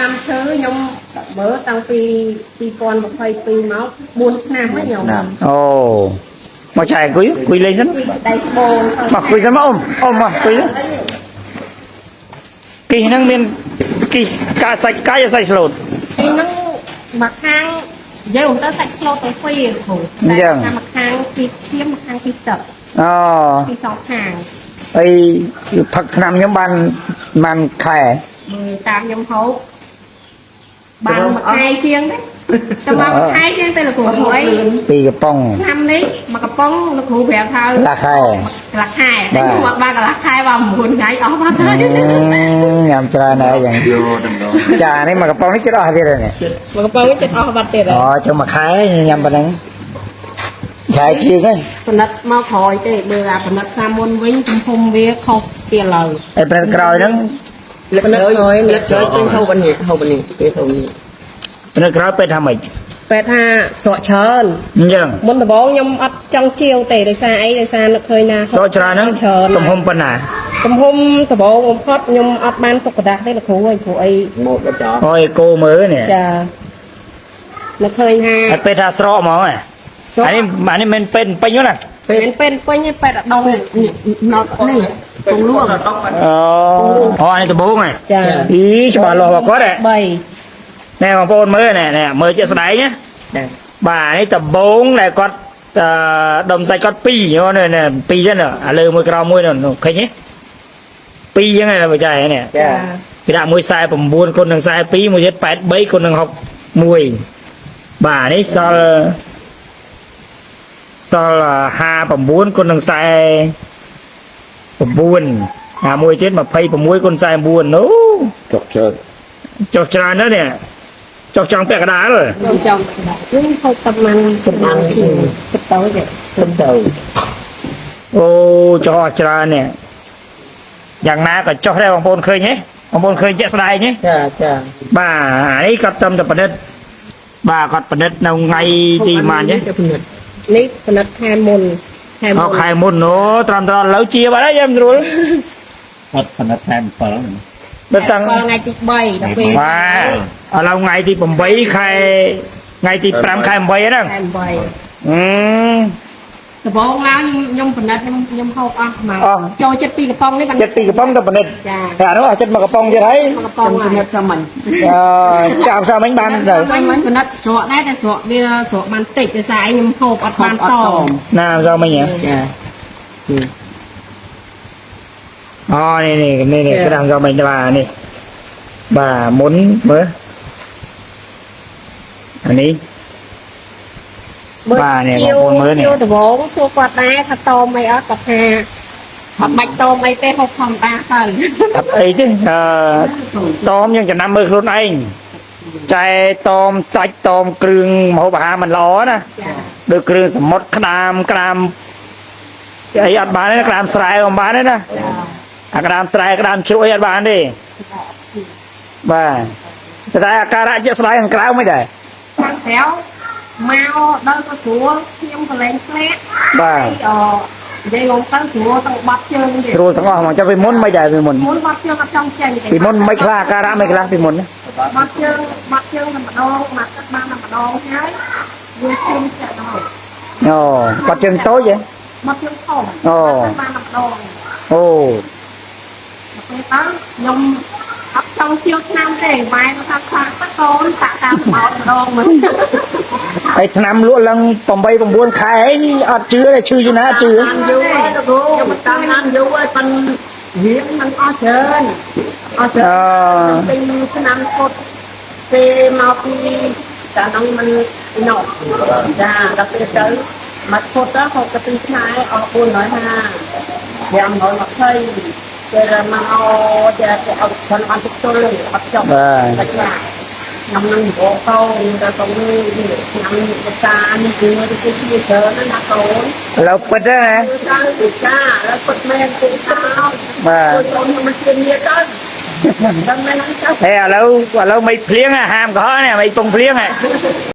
តាមឈើខ្ញុំមើលតាំងពី2022មក4ឆ្នាំហើយខ្ញុំអូមកចែកគួយលេងសិនដៃស្បូនមកគួយសិនមកអ៊ំមកគួយគីហ្នឹងមានគីកាសាច់កាយសាច់ស្លូតគីហ្នឹងមកខាងយើងទៅសាច់ស្លូតទៅពីគ្រូតែតាមមកខាងពីឈាមមកខាងពីទឹកអូពីសងខាងអីផឹកឆ្នាំខ្ញុំបានខែមើលតាមខ្ញុំហូបបានមួយខែជាងទេតែមកមួយខែជាងទៅលោកគ្រូអីពីកំប៉ុងឆ្នាំនេះមកកំប៉ុងលោកគ្រូប្រាប់ថាកន្លះខែតែខ្ញុំមកបានកន្លះខែបាន9ថ្ងៃអស់បាត់ហើយញ៉ាំច្រើនហើយយ៉ាងចានេះមកកំប៉ុងនេះចិត្តអស់ទៀតហើយមកកំប៉ុងនេះចិត្តអស់បាត់ទៀតអូចុះមួយខែញ៉ាំប៉ុណ្ណឹងខែជាងហើយផលិតមកក្រោយទេមើលអាផលិតសាមុនវិញទំហំវាខុសពីឥឡូវហើយផលិតក្រោយហ្នឹងលឹកក្រោយពេលហូបនេះពេលហូបនេះផលិតក្រោយពេលថាម៉េចពេលថាស្រកច្រើនអញ្ចឹងមុនដំបូងខ្ញុំអត់ចង់ជាវទេដោយសារអីដោយសារនឹកឃើញណាស្រកច្រើនហ្នឹងទំហំប៉ុណ្ណាទំហំដំបូងបំផុតខ្ញុំអត់បានទុកกระดาษទេលោកគ្រូអីព្រោះអីមកដល់ចាអូយកូមើលនេះចានឹកឃើញថាហើយពេលថាស្រកហ្មងអានេះមិនពេញពេញណាពេលពេញពេញពេញអត់ដងនេះនេះពងលួងអូអានេះដំបូងហ៎ចាអីច្បាស់លាស់របស់គាត់3ណែបងប្អូនមើលណែមើលជាក់ស្ដែងណាបាទនេះដំបូងដែលគាត់ដុំសាច់គាត់2នេះ2ចឹងឥឡូវមួយក្រោមមួយនោះឃើញទេ2ចឹងណាបើចានេះចាគេដាក់មួយ49គុណនឹង42មួយទៀត83គុណនឹង61បាទនេះសល់59គុណនឹង49អាមួយទៀត26គុណ49នោះចុះច្រើនណាស់នេះចុះចង់ពាក់កណ្ដាលចង់ខ្ញុំហូបតែមិនទៅអូចុះអត់ច្រើននេះយ៉ាងណាក៏ចុះដែរបងប្អូនឃើញទេបងប្អូនឃើញជាក់ស្ដែងទេចាបាទអានេះគាត់ត្រឹមតែប្រឌិតបាទគាត់ប្រឌិតនៅថ្ងៃទីម៉ានទេនេះផលិតខែមុនខែមុនអូត្រឹមត្រូវឥឡូវជាបាត់ហើយយើងស្រួលអត់ផលិតខែ7ដល់តាំងថ្ងៃទី3ដល់ពេលបាទឥឡូវថ្ងៃទី8ខែថ្ងៃទី5ខែ8ហ្នឹងខែ8ដំបូងឡើងខ្ញុំផលិតខ្ញុំហូបអស់មកចូលចិត្ត2កំប៉ុងនេះចិត្ត2កំប៉ុងទៅផលិតចាអានោះអស់ចិត្ត1កំប៉ុងទៀតហើយកំប៉ុងផលិតសាមញ្ញចាំសាមញ្ញបានទៅវិញផលិតស្រក់ដែរតែស្រក់វាស្រក់បានតិចដោយសារឯងខ្ញុំហូបអត់បានតណាសាមញ្ញចាអូនេះក្រាំសាមញ្ញបាទនេះបាទមុនមើលអានេះបាទនេះបងប្អូនមើលនេះជាវដំបងសួរគាត់ដែរថាតមអីអត់គាត់ថាអត់បាច់តមអីទេហូបធម្មតាទៅអត់អីទេតមយើងចំណាំមើលខ្លួនឯងចែតមសាច់តមគ្រឿងម្ហូបអាហារមិនល្អណាដូចគ្រឿងសមុទ្រក្តាមអីអត់បានទេក្តាមស្រែមិនបានទេណាអាក្តាមស្រែក្តាមជ្រក់អីអត់បានទេបាទតែអាការៈជាក់ស្ដែងខាងក្រៅមិនដែរខាងក្រៅមកដល់ក៏ស្រួលខ្ញុំកលែងផ្លែបាទនិយាយងទៅស្រួលទាំងបាត់ជើងស្រួលទាំងអស់ហ្មងចាំពីមុនមិនដែរពីមុនបាត់ជើងអត់ចង់ចេញពីមុនមិនខ្លះអាការៈមិនខ្លះពីមុនបាត់ជើងតែម្ដងមកទឹកបានតែម្ដងហើយវាជើងចាក់ដល់អូបាត់ជើងតូចហ៎បាត់ជើងធំអូបានតែម្ដងអូពេលទៅខ្ញុំអត់ចង់ជឿឆ្នាំទេម៉ែគាត់ថាខ្លាចតកូនតាក់តាមបោតម្ដងមើលហើយឆ្នាំលក់ឡើង8 9ខែអត់ជឿទេឈឺយូរណាស់ជឿយូរហើយទៅគ្រូខ្ញុំតាមបានយូរហើយប៉ុនរៀងមិនអស់ច្រើនពេញឆ្នាំពុតពេលមកពីតានងមិនណោះចាដល់ពេលទៅមកពុតទៅហូបទៅ2ថ្ងៃអស់450 520ពេលមកចាទៅអត់ខ្លួនអត់ទល់អត់ចប់បាទខ្ញុំនឹងបងកូនទៅទៅខ្ញុំបតានេះគឺជាច្រើនណាកូនឥឡូវពិតណាចាឥឡូវពិតមែនគូតោបាទកូនខ្ញុំជានេះទៅដល់មែនហ្នឹងចុះឥឡូវមិនភ្លៀងហាមកុហកនេះមិនពងភ្លៀងហ៎